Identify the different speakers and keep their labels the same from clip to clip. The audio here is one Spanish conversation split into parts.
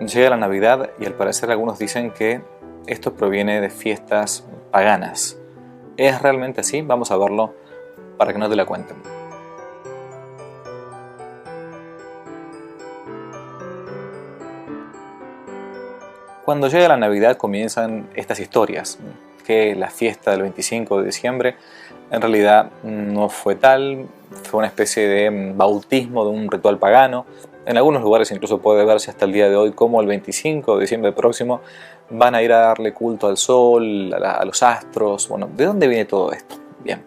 Speaker 1: Llega la Navidad y al parecer algunos dicen que esto proviene de fiestas paganas. ¿Es realmente así? Vamos a verlo para que no te la cuenten. Cuando llega la Navidad comienzan estas historias, que la fiesta del 25 de diciembre en realidad no fue tal, fue una especie de bautismo de un ritual pagano. En algunos lugares incluso puede verse hasta el día de hoy cómo el 25 de diciembre próximo van a ir a darle culto al sol, a los astros. Bueno, ¿de dónde viene todo esto? Bien,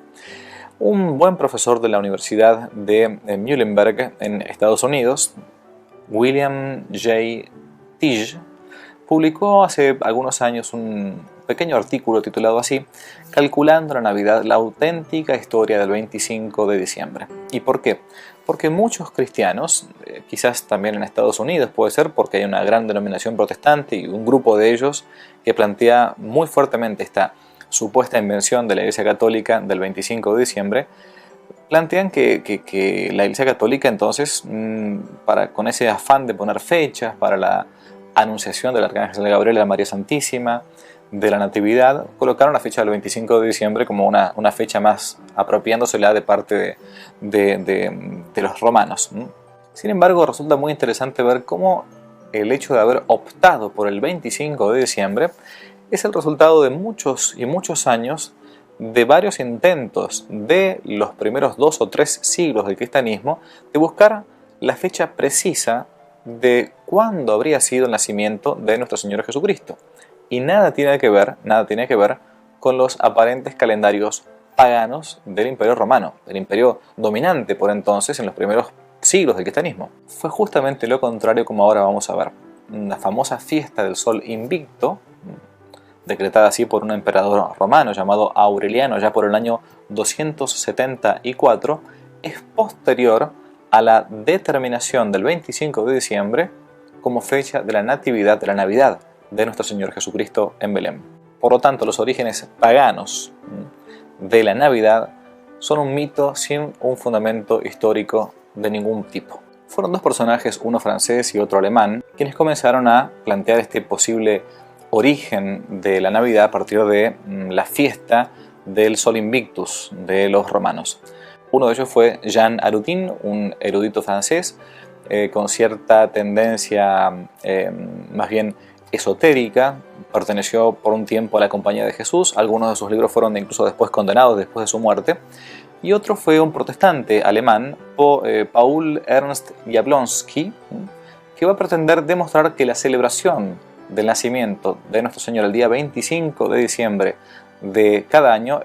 Speaker 1: un buen profesor de la Universidad de Muhlenberg en Estados Unidos, William J. Tige, publicó hace algunos años un pequeño artículo titulado así, Calculando la Navidad, la auténtica historia del 25 de diciembre. ¿Y por qué? Porque muchos cristianos, quizás también en Estados Unidos puede ser porque hay una gran denominación protestante y un grupo de ellos que plantea muy fuertemente esta supuesta invención de la Iglesia Católica del 25 de diciembre, plantean que la Iglesia Católica entonces, con ese afán de poner fechas para la anunciación del Arcángel Gabriel a la María Santísima, de la Natividad, colocaron la fecha del 25 de diciembre como una fecha más apropiándosela de parte de los romanos. Sin embargo, resulta muy interesante ver cómo el hecho de haber optado por el 25 de diciembre es el resultado de muchos y muchos años de varios intentos de los primeros 2 o 3 siglos del cristianismo de buscar la fecha precisa de cuándo habría sido el nacimiento de nuestro Señor Jesucristo. Y nada tiene que ver con los aparentes calendarios paganos del Imperio Romano, del imperio dominante por entonces en los primeros siglos del cristianismo. Fue justamente lo contrario, como ahora vamos a ver. La famosa fiesta del Sol Invicto, decretada así por un emperador romano llamado Aureliano ya por el año 274, es posterior a la determinación del 25 de diciembre como fecha de la Natividad, de la Navidad de nuestro Señor Jesucristo en Belén. Por lo tanto, los orígenes paganos de la Navidad son un mito sin un fundamento histórico de ningún tipo. Fueron 2 personajes, uno francés y otro alemán, quienes comenzaron a plantear este posible origen de la Navidad a partir de la fiesta del Sol Invictus de los romanos. Uno de ellos fue Jean Aroudin, un erudito francés con cierta tendencia más bien esotérica, perteneció por un tiempo a la Compañía de Jesús, algunos de sus libros fueron incluso después condenados después de su muerte, y otro fue un protestante alemán, Paul Ernst Jablonski, que va a pretender demostrar que la celebración del nacimiento de nuestro Señor el día 25 de diciembre de cada año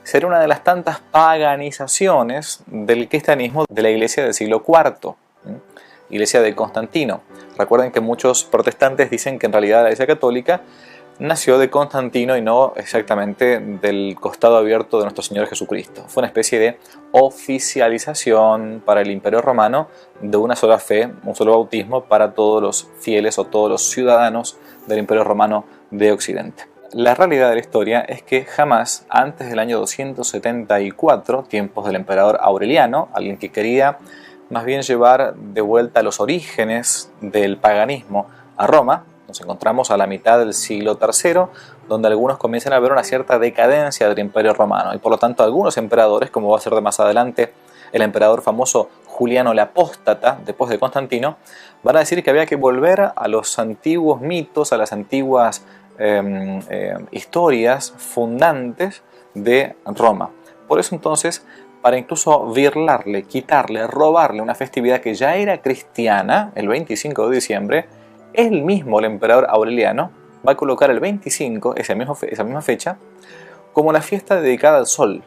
Speaker 1: será una de las tantas paganizaciones del cristianismo de la iglesia del siglo IV, iglesia de Constantino. Recuerden que muchos protestantes dicen que en realidad la iglesia católica nació de Constantino y no exactamente del costado abierto de nuestro Señor Jesucristo. Fue una especie de oficialización para el Imperio Romano de una sola fe, un solo bautismo para todos los fieles o todos los ciudadanos del Imperio Romano de Occidente. La realidad de la historia es que jamás antes del año 274, tiempos del emperador Aureliano, alguien que quería más bien llevar de vuelta los orígenes del paganismo a Roma, nos encontramos a la mitad del siglo III, donde algunos comienzan a ver una cierta decadencia del Imperio Romano y por lo tanto algunos emperadores, como va a ser de más adelante el emperador famoso Juliano el Apóstata, después de Constantino, van a decir que había que volver a los antiguos mitos, a las antiguas historias fundantes de Roma. Por eso entonces, para incluso birlarle, quitarle, robarle una festividad que ya era cristiana, el 25 de diciembre, él mismo, el emperador Aureliano, va a colocar el 25, esa misma fecha, como la fiesta dedicada al sol.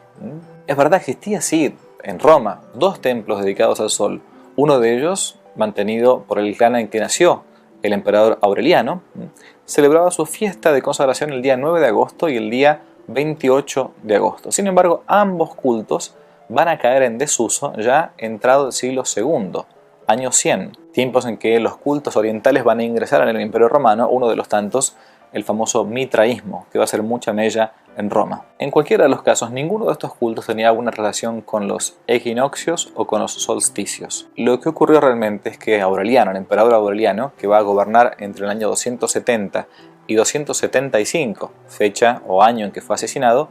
Speaker 1: Es verdad, existía sí en Roma 2 templos dedicados al sol, uno de ellos mantenido por el clan en que nació el emperador Aureliano, celebraba su fiesta de consagración el día 9 de agosto y el día 28 de agosto. Sin embargo, ambos cultos van a caer en desuso ya entrado el siglo II, año 100, tiempos en que los cultos orientales van a ingresar en el Imperio Romano, uno de los tantos el famoso mitraísmo, que va a hacer mucha mella en Roma. En cualquiera de los casos, ninguno de estos cultos tenía alguna relación con los equinoccios o con los solsticios. Lo que ocurrió realmente es que Aureliano, el emperador Aureliano, que va a gobernar entre el año 270 y 275, fecha o año en que fue asesinado,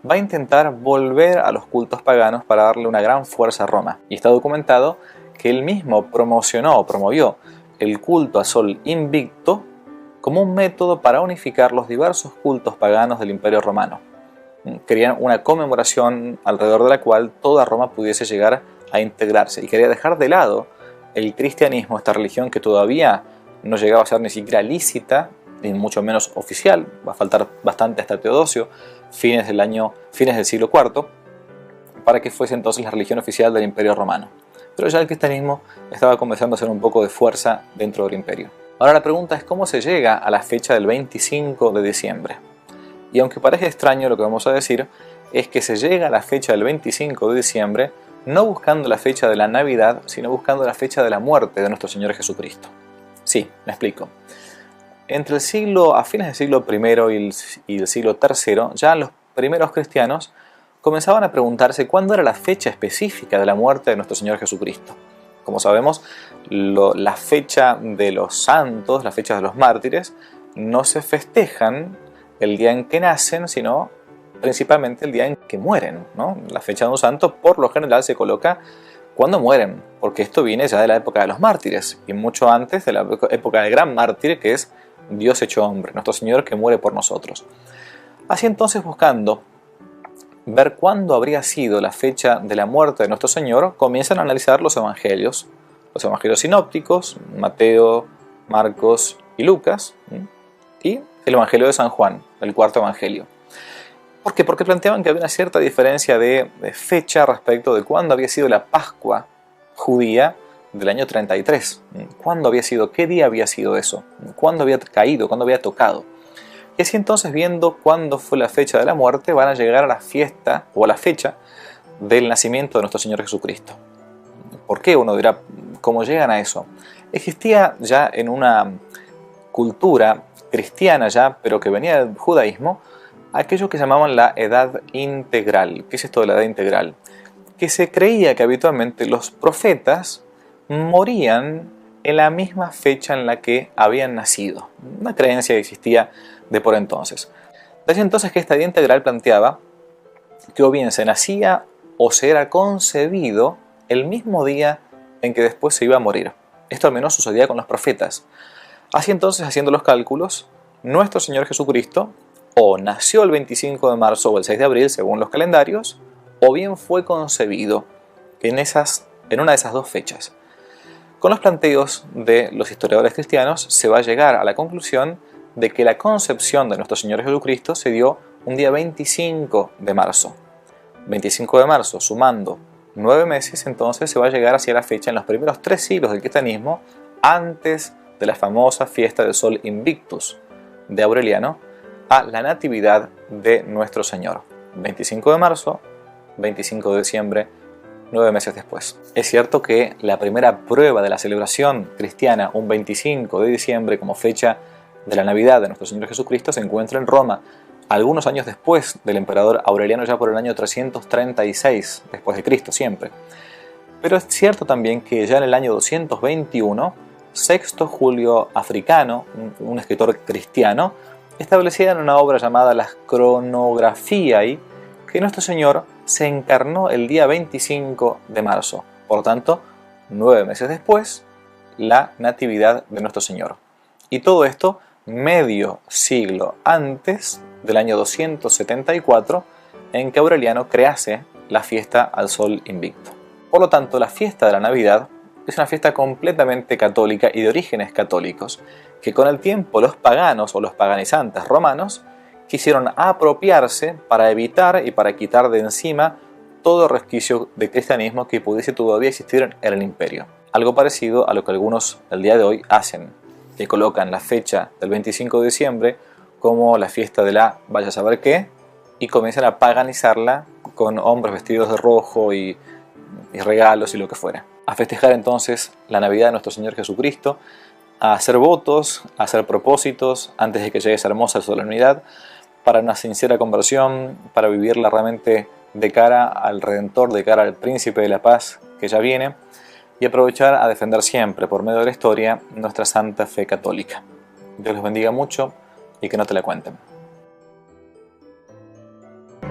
Speaker 1: va a intentar volver a los cultos paganos para darle una gran fuerza a Roma. Y está documentado que él mismo promovió el culto al sol invicto como un método para unificar los diversos cultos paganos del Imperio Romano. Querían una conmemoración alrededor de la cual toda Roma pudiese llegar a integrarse, y quería dejar de lado el cristianismo, esta religión que todavía no llegaba a ser ni siquiera lícita, ni mucho menos oficial. Va a faltar bastante hasta Teodosio, fines del siglo IV, para que fuese entonces la religión oficial del Imperio Romano. Pero ya el cristianismo estaba comenzando a hacer un poco de fuerza dentro del imperio. Ahora la pregunta es cómo se llega a la fecha del 25 de diciembre. Y aunque parezca extraño lo que vamos a decir, es que se llega a la fecha del 25 de diciembre no buscando la fecha de la Navidad, sino buscando la fecha de la muerte de nuestro Señor Jesucristo. Sí, me explico. A fines del siglo I y del siglo III, ya los primeros cristianos comenzaban a preguntarse cuándo era la fecha específica de la muerte de nuestro Señor Jesucristo. Como sabemos, la fecha de los santos, la fecha de los mártires, no se festejan el día en que nacen, sino principalmente el día en que mueren, ¿no? La fecha de un santo por lo general se coloca cuando mueren, porque esto viene ya de la época de los mártires, y mucho antes de la época del gran mártir, que es Dios hecho hombre, nuestro Señor que muere por nosotros. Así entonces, buscando ver cuándo habría sido la fecha de la muerte de nuestro Señor, comienzan a analizar los evangelios sinópticos, Mateo, Marcos y Lucas, y el evangelio de San Juan, el cuarto evangelio. ¿Por qué? Porque planteaban que había una cierta diferencia de fecha respecto de cuándo había sido la Pascua judía del año 33. ¿Cuándo había sido? ¿Qué día había sido eso? ¿Cuándo había caído? ¿Cuándo había tocado? Y así entonces, viendo cuándo fue la fecha de la muerte, van a llegar a la fiesta o a la fecha del nacimiento de nuestro Señor Jesucristo. ¿Por qué? Uno dirá, ¿cómo llegan a eso? Existía ya en una cultura cristiana ya, pero que venía del judaísmo, aquello que llamaban la edad integral. ¿Qué es esto de la edad integral? Que se creía que habitualmente los profetas morían en la misma fecha en la que habían nacido. Una creencia que existía de por entonces. De allí entonces que esta edad integral planteaba que o bien se nacía o se era concebido el mismo día en que después se iba a morir. Esto al menos sucedía con los profetas. Así entonces, haciendo los cálculos, nuestro Señor Jesucristo o nació el 25 de marzo o el 6 de abril, según los calendarios, o bien fue concebido en una de esas dos fechas. Con los planteos de los historiadores cristianos se va a llegar a la conclusión de que la concepción de nuestro Señor Jesucristo se dio un día 25 de marzo. 25 de marzo, sumando 9 meses, entonces se va a llegar hacia la fecha en los primeros 3 siglos del cristianismo, antes de la famosa fiesta del Sol Invictus de Aureliano, a la natividad de nuestro Señor. 25 de marzo, 25 de diciembre, 9 meses después. Es cierto que la primera prueba de la celebración cristiana, un 25 de diciembre como fecha de la Navidad de nuestro Señor Jesucristo, se encuentra en Roma, algunos años después del emperador Aureliano, ya por el año 336 después de Cristo siempre. Pero es cierto también que ya en el año 221, Sexto Julio Africano, un escritor cristiano, establecía en una obra llamada Las Chronographiae que nuestro Señor se encarnó el día 25 de marzo. Por tanto, 9 meses después, la natividad de nuestro Señor. Y todo esto medio siglo antes del año 274, en que Aureliano crease la fiesta al Sol Invicto. Por lo tanto, la fiesta de la Navidad es una fiesta completamente católica y de orígenes católicos, que con el tiempo los paganos o los paganizantes romanos quisieron apropiarse para evitar y para quitar de encima todo resquicio de cristianismo que pudiese todavía existir en el imperio. Algo parecido a lo que algunos el día de hoy hacen, que colocan la fecha del 25 de diciembre como la fiesta de la vaya a saber qué, y comienzan a paganizarla con hombres vestidos de rojo y regalos y lo que fuera. A festejar entonces la Navidad de nuestro Señor Jesucristo, a hacer votos, a hacer propósitos antes de que llegue esa hermosa solemnidad, para una sincera conversión, para vivirla realmente de cara al Redentor, de cara al Príncipe de la Paz que ya viene, y aprovechar a defender siempre, por medio de la historia, nuestra santa fe católica. Dios los bendiga mucho y que no te la cuenten.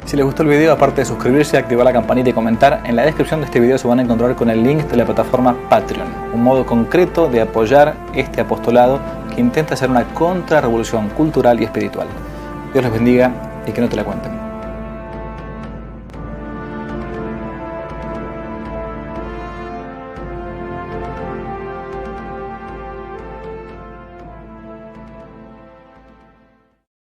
Speaker 1: Si les gustó el video, aparte de suscribirse, activar la campanita y comentar, en la descripción de este video se van a encontrar con el link de la plataforma Patreon, un modo concreto de apoyar este apostolado que intenta hacer una contrarrevolución cultural y espiritual. Dios los bendiga y que no te la cuenten.